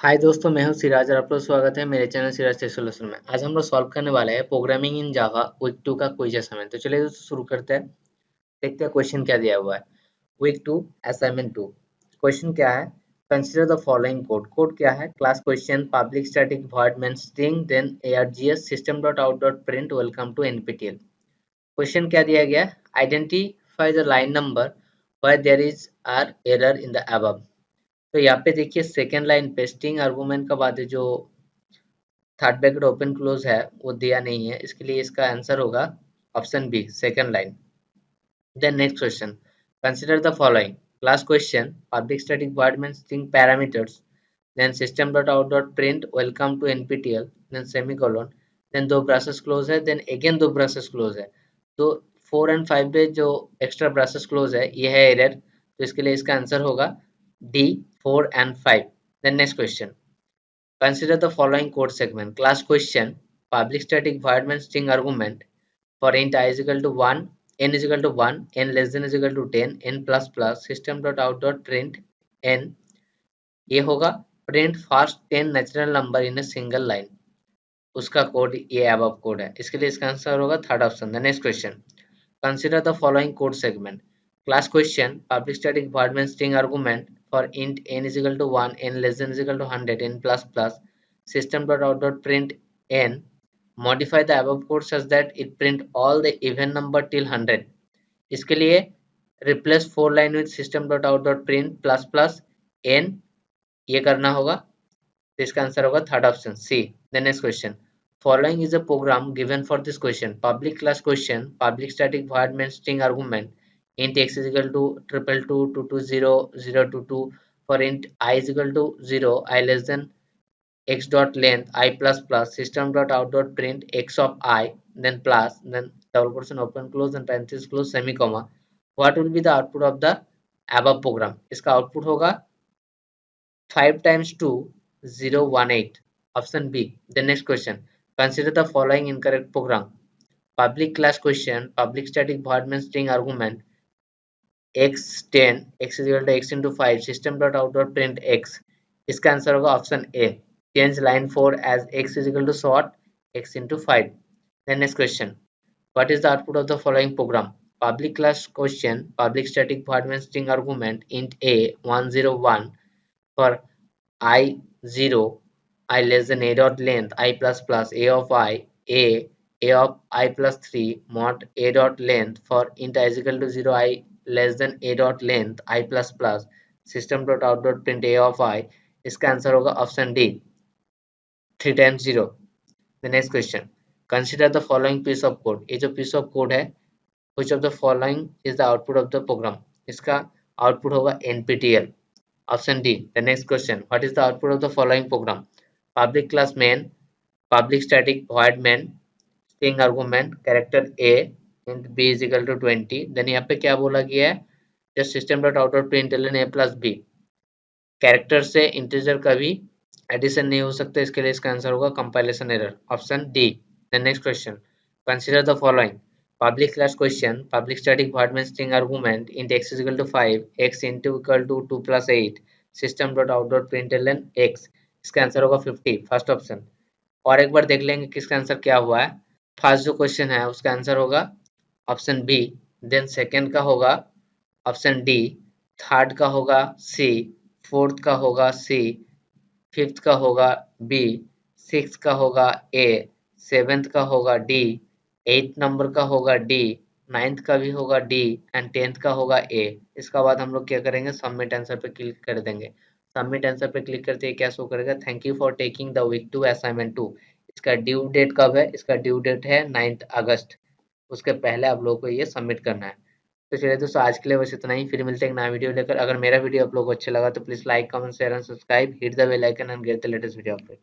हाय दोस्तों, मैं हूं सिराज और आप लोग स्वागत है मेरे चैनल सिराज टेक सॉल्यूशन में। आज हम लोग सॉल्व करने वाले हैं प्रोग्रामिंग इन जावा वीक 2 का क्विज असाइनमेंट। तो चलिए दोस्तों शुरू करते हैं। देखते हैं क्वेश्चन क्या दिया हुआ है। Week 2 assignment 2। क्वेश्चन क्या है? Consider the following code. Code क्या है? Class question public static void main string then args system dot out dot print welcome to nptel। Question क्या दिया गया? Identify the line number where there is are error in the above। तो यहाँ पे देखिए second line पे string argument का बाद जो थर्ड ब्रैकेट ओपन क्लोज है वो दिया नहीं है, इसके लिए इसका आंसर होगा option B, second line. Then next question, consider the following class question public static void main string parameters then system dot out dot print welcome to nptel then semicolon then दो braces close है then again दो braces close है। तो 4 and 5 पे जो extra braces close है ये है एरर, तो इसके लिए इसका आंसर होगा D, 4 and 5। Then next question, consider the following code segment. Class question, public static void main string argument for int I is equal to 1, n is equal to 1, n less than is equal to 10, n plus plus, system dot out dot print n। ये होगा print first 10 natural number in a single line। उसका code ये above code है, इसके लिए इसका answer होगा third option. The next question, consider the following code segment. Class question, public static void main string argument for int n is equal to 1, n less than is equal to 100, n plus plus, system dot out dot print n. Modify the above code such that it print all the even number till 100। इसके लिए replace 4 line with system dot out dot print plus plus n ये करना होगा, तो इसका answer होगा third option C. The next question, following is a program given for this question. Public class question, public static void main string argument int x is equal to 222 for int I is equal to 0, I less than x dot length I plus plus, system dot out dot print x of I then plus then double quotation open close and parenthesis close semi comma। What will be the output of the above program? इसका output होगा 5 times 2 018, option B। The next question, consider the following incorrect program. Public class question public static void main string argument x 10 x is equal to x into 5 system dot out dot print x। इसका answer होगा option A. Change line 4 as x is equal to short x into 5। Then next question, what is the output of the following program? Public class question public static void main string argument int a 101 for I 0, I less than a dot length I plus plus a of a of I plus 3 mod a dot length for int I is equal to 0, I less than a dot length I plus plus, system dot out dot print a of I। इसका answer होगा option D, 3 times 0। The next question, consider the following piece of code। ये जो piece of code है, which of the following is the output of the program? इसका output होगा nptel, option D। The next question, what is the output of the following program? Public class main public static void main string argument character a int b is equal to 20। then यहाँ पे क्या बोला गया है? just system dot out dot println a plus b। Character से integer का भी addition नहीं हो सकता, इसके लिए इसका आंसर होगा compilation error, option D. The next question, consider the following public class question public static void main string argument int x is equal to 5 x into equal to 2 plus 8 system dot out dot println x। इसका answer होगा 50, first option. और एक बार देख लेंगे कि इसका answer क्या हुआ है। फर्स्ट जो क्वेश्चन है उसका आंसर होगा ऑप्शन बी, देन सेकेंड का होगा ऑप्शन डी, थर्ड का होगा सी, फोर्थ का होगा सी, फिफ्थ का होगा बी, सिक्स का होगा ए, सेवेंथ का होगा डी, एट नंबर का होगा डी, नाइन्थ का भी होगा डी एंड टेंथ का होगा ए। इसका बाद हम लोग क्या करेंगे, सबमिट आंसर पे क्लिक कर देंगे। सबमिट आंसर पे क्लिक करते ही क्या शो करेगा, thank you for taking the week 2 assignment 2। इसका ड्यू डेट कब है? इसका ड्यू डेट है 9 अगस्त। उसके पहले आप लोगों को ये सबमिट करना है। तो चलिए दोस्तों, आज के लिए बस इतना ही, फिर मिलते हैं एक नया वीडियो लेकर। अगर मेरा वीडियो आप लोगों को अच्छा लगा तो please like comment share and subscribe, hit the bell icon and get the latest video update.